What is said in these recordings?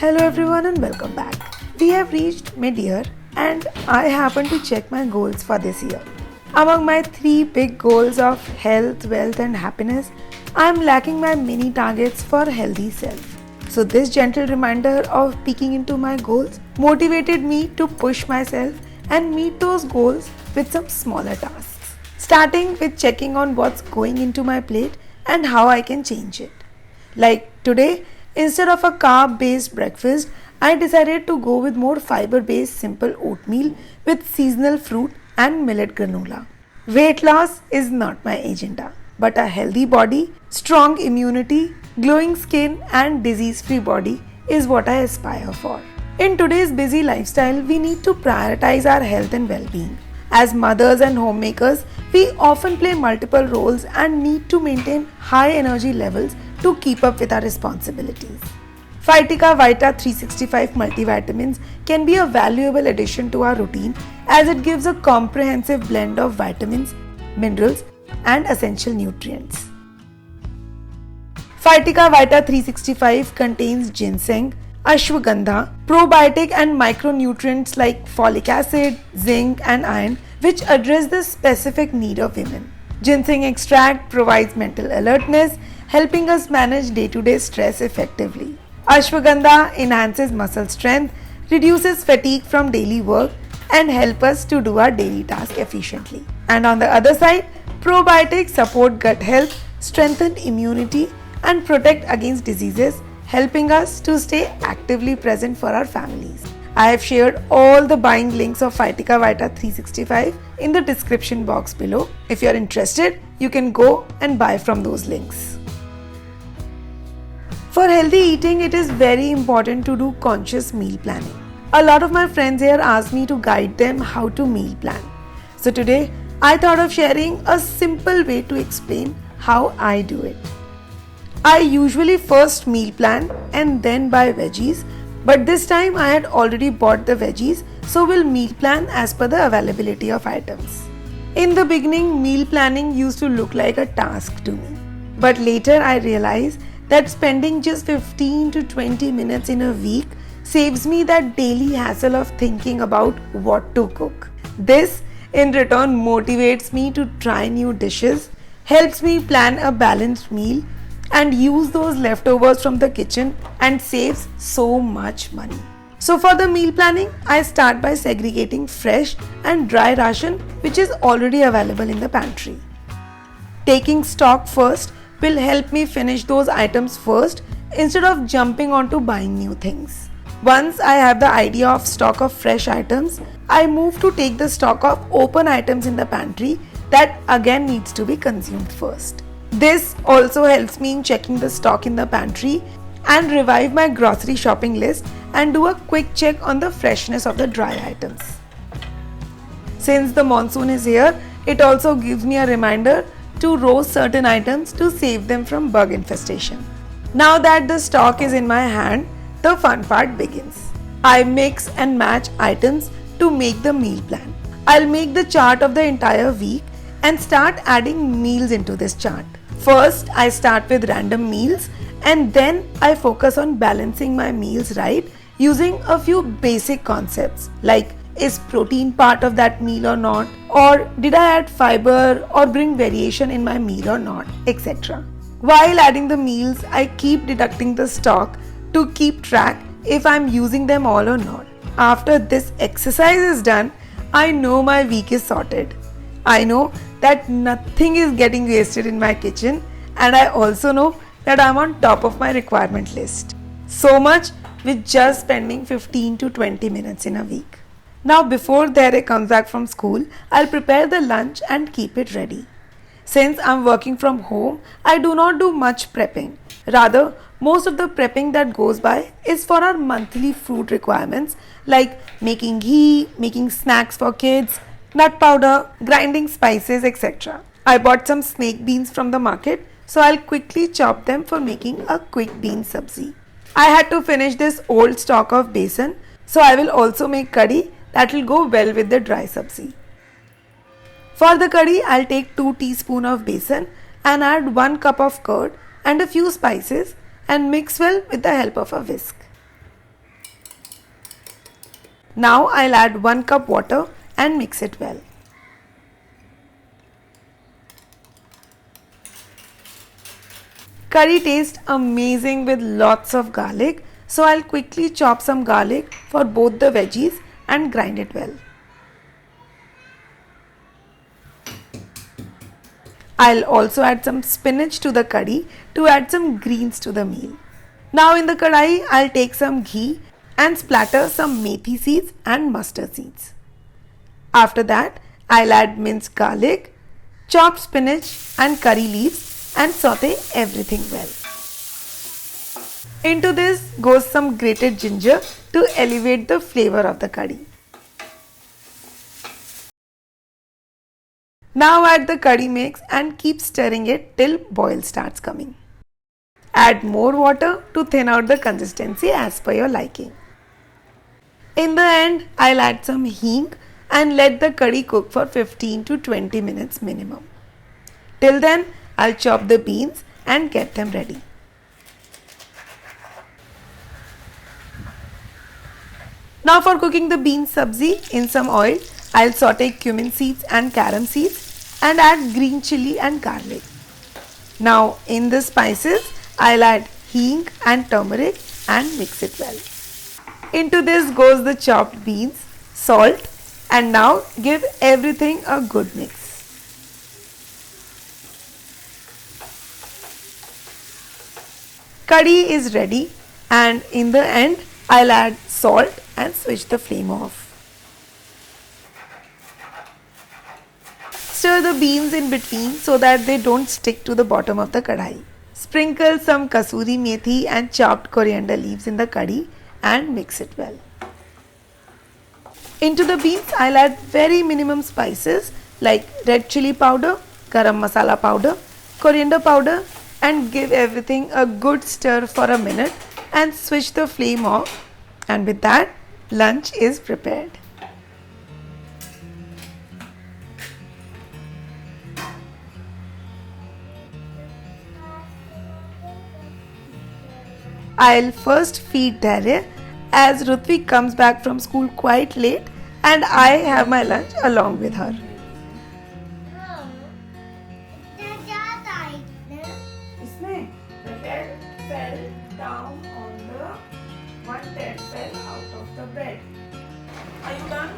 Hello everyone and welcome back. We have reached mid-year and I happen to check my goals for this year. Among my 3 big goals of health, wealth and happiness, I am lacking my mini targets for healthy self. So this gentle reminder of peeking into my goals motivated me to push myself and meet those goals with some smaller tasks. Starting with checking on what's going into my plate and how I can change it. Like today, instead of a carb-based breakfast, I decided to go with more fiber-based simple oatmeal with seasonal fruit and millet granola. Weight loss is not my agenda, but a healthy body, strong immunity, glowing skin and disease-free body is what I aspire for. In today's busy lifestyle, we need to prioritize our health and well-being. As mothers and homemakers, we often play multiple roles and need to maintain high energy levels to keep up with our responsibilities. Fytica Vita 365 multivitamins can be a valuable addition to our routine as it gives a comprehensive blend of vitamins, minerals, and essential nutrients. Fytica Vita 365 contains ginseng, ashwagandha, probiotic and micronutrients like folic acid, zinc, and iron, which address the specific need of women. Ginseng extract provides mental alertness, helping us manage day-to-day stress effectively. Ashwagandha enhances muscle strength, reduces fatigue from daily work, and help us to do our daily tasks efficiently. And on the other side, probiotics support gut health, strengthen immunity, and protect against diseases, helping us to stay actively present for our families. I have shared all the buying links of Fytica Vita 365 in the description box below. If you are interested, you can go and buy from those links. For healthy eating, it is very important to do conscious meal planning. A lot of my friends here ask me to guide them how to meal plan. So today, I thought of sharing a simple way to explain how I do it. I usually first meal plan and then buy veggies, but this time I had already bought the veggies, so we'll meal plan as per the availability of items. In the beginning, meal planning used to look like a task to me, but later I realized that spending just 15 to 20 minutes in a week saves me that daily hassle of thinking about what to cook. This in return motivates me to try new dishes, helps me plan a balanced meal, and use those leftovers from the kitchen and saves so much money. So for the meal planning, I start by segregating fresh and dry ration which is already available in the pantry. Taking stock first will help me finish those items first instead of jumping onto buying new things. Once I have the idea of stock of fresh items, I move to take the stock of open items in the pantry that again needs to be consumed first. This also helps me in checking the stock in the pantry and revive my grocery shopping list and do a quick check on the freshness of the dry items. Since the monsoon is here, it also gives me a reminder to roast certain items to save them from bug infestation. Now that the stock is in my hand, the fun part begins. I mix and match items to make the meal plan. I'll make the chart of the entire week and start adding meals into this chart. First, I start with random meals and then I focus on balancing my meals right using a few basic concepts like is protein part of that meal or not, or did I add fiber or bring variation in my meal or not, etc. While adding the meals, I keep deducting the stock to keep track if I'm using them all or not. After this exercise is done, I know my week is sorted. I know that nothing is getting wasted in my kitchen, and I also know that I'm on top of my requirement list. So much with just spending 15 to 20 minutes in a week. Now before Dere comes back from school, I'll prepare the lunch and keep it ready. Since I'm working from home, I do not do much prepping. Rather, most of the prepping that goes by is for our monthly food requirements like making ghee, making snacks for kids, nut powder, grinding spices, etc. I bought some snake beans from the market, so I'll quickly chop them for making a quick bean sabzi. I had to finish this old stock of besan, so I will also make kadhi that will go well with the dry sabzi. For the kadhi, I'll take 2 teaspoons of besan and add 1 cup of curd and a few spices and mix well with the help of a whisk. Now I'll add 1 cup water and mix it well. Curry tastes amazing with lots of garlic, so I'll quickly chop some garlic for both the veggies and grind it well. I'll also add some spinach to the curry to add some greens to the meal. Now in the kadai, I'll take some ghee and splatter some methi seeds and mustard seeds. After that, I'll add minced garlic, chopped spinach and curry leaves and saute everything well. Into this goes some grated ginger to elevate the flavor of the curry. Now add the curry mix and keep stirring it till boil starts coming. Add more water to thin out the consistency as per your liking. In the end, I'll add some heeng and let the curry cook for 15 to 20 minutes minimum. Till then, I'll chop the beans and get them ready. Now for cooking the bean sabzi in some oil, I'll saute cumin seeds and carom seeds and add green chilli and garlic. Now in the spices, I'll add heeng and turmeric and mix it well. Into this goes the chopped beans, salt, and now give everything a good mix. Curry is ready and in the end I'll add salt and switch the flame off. Stir the beans in between so that they don't stick to the bottom of the kadai. Sprinkle some kasuri methi and chopped coriander leaves in the curry and mix it well. Into the beans, I'll add very minimum spices like red chili powder, garam masala powder, coriander powder and give everything a good stir for a minute and switch the flame off, and with that, lunch is prepared. I'll first feed Dhairya as Rutvik comes back from school quite late and I have my lunch along with her. इसमें the bread fell down on the one that fell out of the bread. Are you done?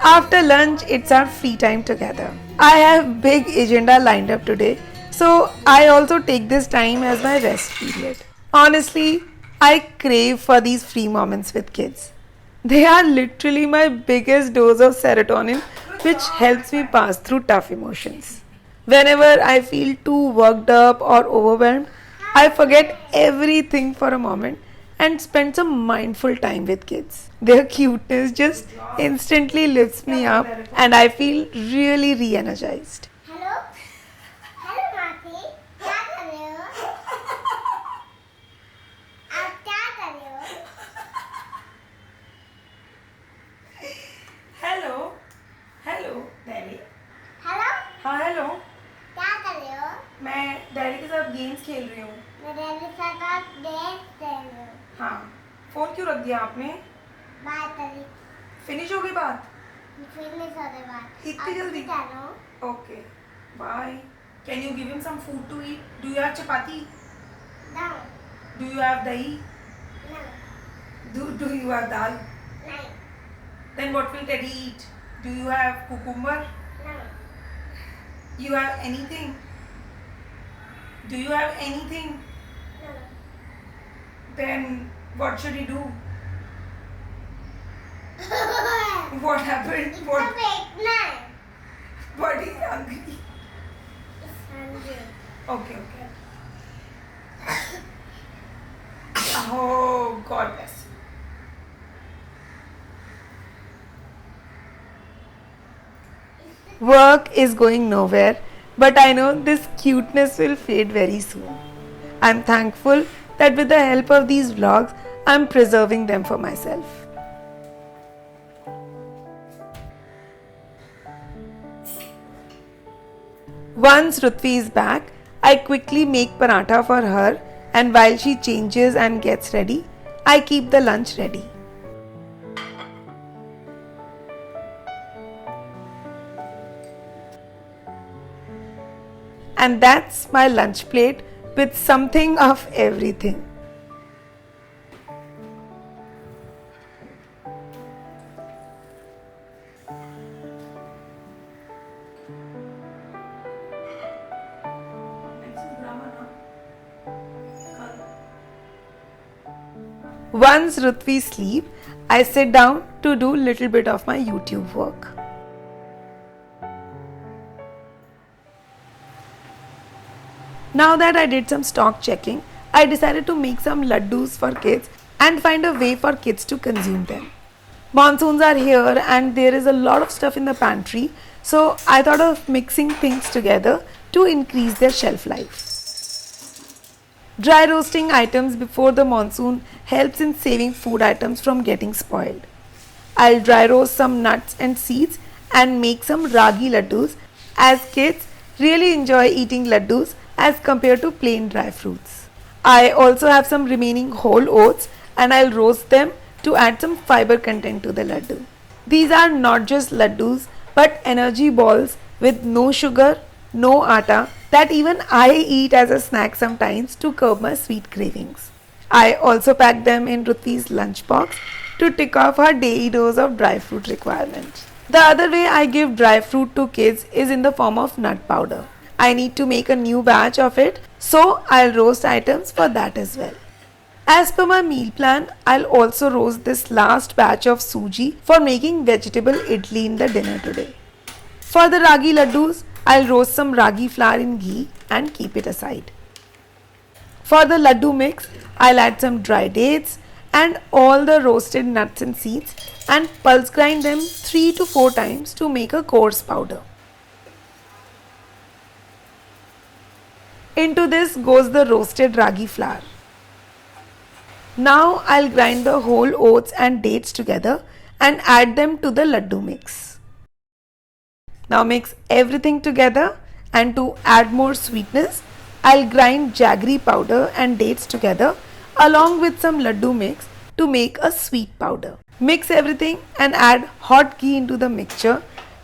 After lunch, it's our free time together. I have big agenda lined up today, so I also take this time as my rest period. Honestly, I crave for these free moments with kids. They are literally my biggest dose of serotonin, which helps me pass through tough emotions. Whenever I feel too worked up or overwhelmed, I forget everything for a moment and spend some mindful time with kids. Their cuteness just instantly lifts me up and I feel really re-energized. Hello? Hello, Mati. क्या कर रहे हो? आप क्या कर रहे हो? Hello. Hello, Daddy. Hello? हाँ हेलो. क्या कर रहे हो? मैं डैडी के साथ गेम्स खेल रही हूँ. मेरे साथ देख रहे हो. हाँ. फोन क्यों रख दिया आपने? बात करी. फिनिश हो गई बात? फिनिश हो गई बात. इतनी जल्दी? Okay. Bye. Can you give him some food to eat? Do you have chapati? No. Do you have dahi? No. Do you have dal? No. Then what will Teddy eat? Do you have cucumber? No. You have anything? Do you have anything? No. Then what should he do? What happened? What? But he's hungry. It's hungry. Okay. Oh, God bless you. Work is going nowhere, but I know this cuteness will fade very soon. I'm thankful that with the help of these vlogs, I'm preserving them for myself. Once Rutvi is back, I quickly make paratha for her, and while she changes and gets ready, I keep the lunch ready. And that's my lunch plate with something of everything. Once Rutvi sleep, I sit down to do little bit of my YouTube work. Now that I did some stock checking, I decided to make some laddus for kids and find a way for kids to consume them. Monsoons are here and there is a lot of stuff in the pantry, so I thought of mixing things together to increase their shelf life. Dry roasting items before the monsoon helps in saving food items from getting spoiled. I'll dry roast some nuts and seeds and make some ragi laddus, as kids really enjoy eating laddus as compared to plain dry fruits. I also have some remaining whole oats and I'll roast them to add some fiber content to the laddu. These are not just laddus but energy balls with no sugar, no atta, that even I eat as a snack sometimes to curb my sweet cravings. I also pack them in Rutvi's lunchbox to tick off her daily dose of dry fruit requirement. The other way I give dry fruit to kids is in the form of nut powder. I need to make a new batch of it, so I'll roast items for that as well. As per my meal plan, I'll also roast this last batch of sooji for making vegetable idli in the dinner today. For the ragi laddus, I'll roast some ragi flour in ghee and keep it aside. For the laddu mix, I'll add some dry dates and all the roasted nuts and seeds and pulse grind them 3 to 4 times to make a coarse powder. Into this goes the roasted ragi flour. Now I'll grind the whole oats and dates together and add them to the laddu mix. Now mix everything together, and to add more sweetness, I'll grind jaggery powder and dates together along with some laddu mix to make a sweet powder. Mix everything and add hot ghee into the mixture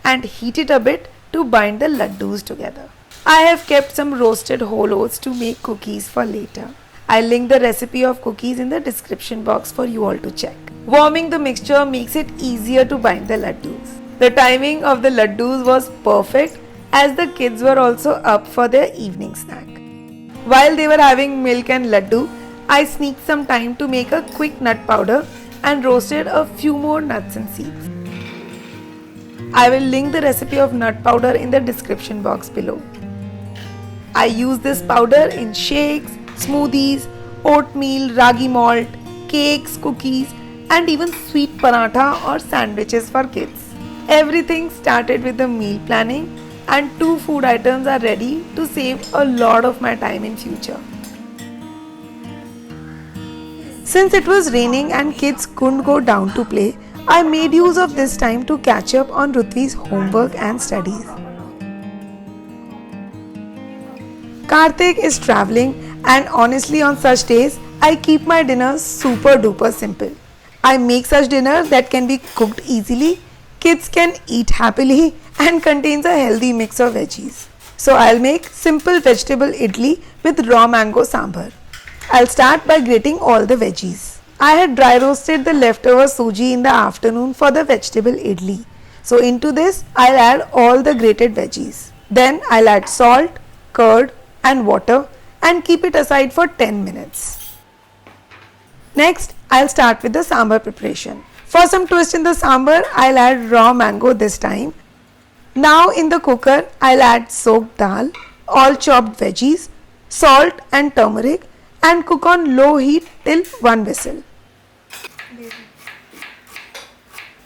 and heat it a bit to bind the laddus together. I have kept some roasted whole oats to make cookies for later. I'll link the recipe of cookies in the description box for you all to check. Warming the mixture makes it easier to bind the laddus. The timing of the laddus was perfect as the kids were also up for their evening snack. While they were having milk and laddu, I sneaked some time to make a quick nut powder and roasted a few more nuts and seeds. I will link the recipe of nut powder in the description box below. I use this powder in shakes, smoothies, oatmeal, ragi malt, cakes, cookies, and even sweet paratha or sandwiches for kids. Everything started with the meal planning, and 2 food items are ready to save a lot of my time in future. Since it was raining and kids couldn't go down to play, I made use of this time to catch up on Rutvi's homework and studies. Karthik is traveling, and honestly on such days, I keep my dinners super duper simple. I make such dinner that can be cooked easily, kids can eat happily, and contains a healthy mix of veggies. So I'll make simple vegetable idli with raw mango sambhar. I'll start by grating all the veggies. I had dry roasted the leftover sooji in the afternoon for the vegetable idli. So into this I'll add all the grated veggies. Then I'll add salt, curd and water and keep it aside for 10 minutes. Next I'll start with the sambhar preparation. For some twist in the sambhar, I'll add raw mango this time. Now in the cooker, I'll add soaked dal, all chopped veggies, salt and turmeric and cook on low heat till 1 whistle.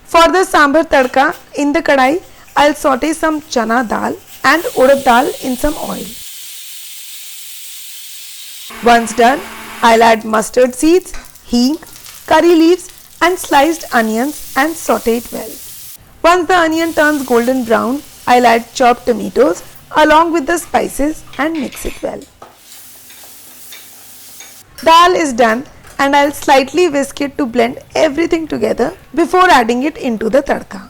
For the sambhar tadka, in the kadai, I'll saute some chana dal and urad dal in some oil. Once done, I'll add mustard seeds, heeng, curry leaves and sliced onions and saute it well. Once the onion turns golden brown, I'll add chopped tomatoes along with the spices and mix it well. Dal is done. and I'll slightly whisk it to blend everything together before adding it into the tadka.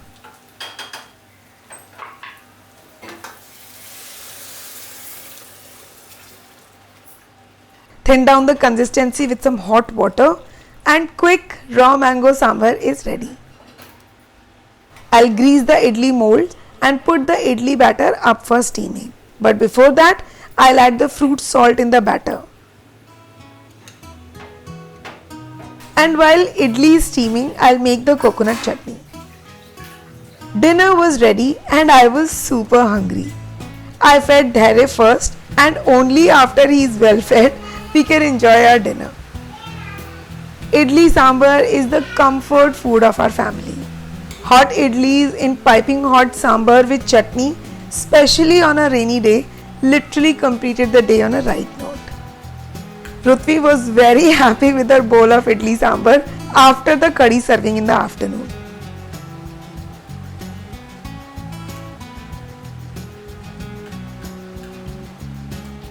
Thin down the consistency with some hot water and quick raw mango sambhar is ready. I'll grease the idli mold and put the idli batter up for steaming. But before that, I'll add the fruit salt in the batter. And while idli is steaming, I'll make the coconut chutney. Dinner was ready and I was super hungry. I fed Dhairya first, and only after he is well fed, we can enjoy our dinner. Idli sambar is the comfort food of our family. Hot idlis in piping hot sambar with chutney, especially on a rainy day, literally completed the day on a right note. Prithvi was very happy with her bowl of idli sambar after the kadhi serving in the afternoon.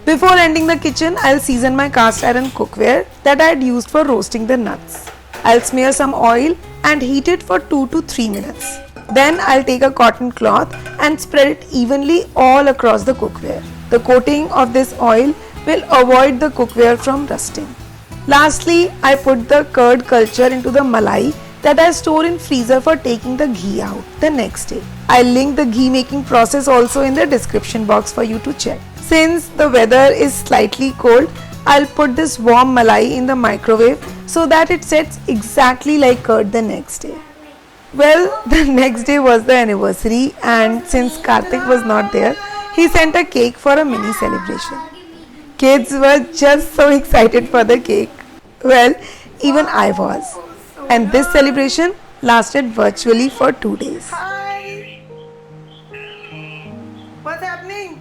Before ending the kitchen, I'll season my cast iron cookware that I had used for roasting the nuts. I'll smear some oil and heat it for 2 to 3 minutes. Then I'll take a cotton cloth and spread it evenly all across the cookware. The coating of this oil will avoid the cookware from rusting. Lastly, I put the curd culture into the malai that I store in freezer for taking the ghee out the next day. I'll link the ghee making process also in the description box for you to check. Since the weather is slightly cold, I'll put this warm malai in the microwave so that it sets exactly like curd the next day. Well, the next day was the anniversary, and since Karthik was not there, he sent a cake for a mini celebration. Kids were just so excited for the cake. Well, even I was. And this celebration lasted virtually for 2 days. Hi. What's happening?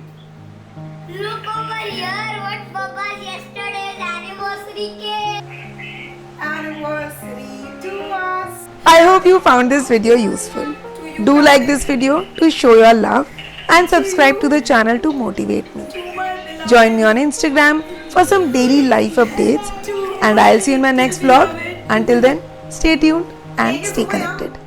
Look over here what Papa's yesterday's anniversary cake. Anniversary to us. I hope you found this video useful. Do like this video to show your love and subscribe to the channel to motivate me. Join me on Instagram for some daily life updates, and I'll see you in my next vlog. Until then, stay tuned and stay connected.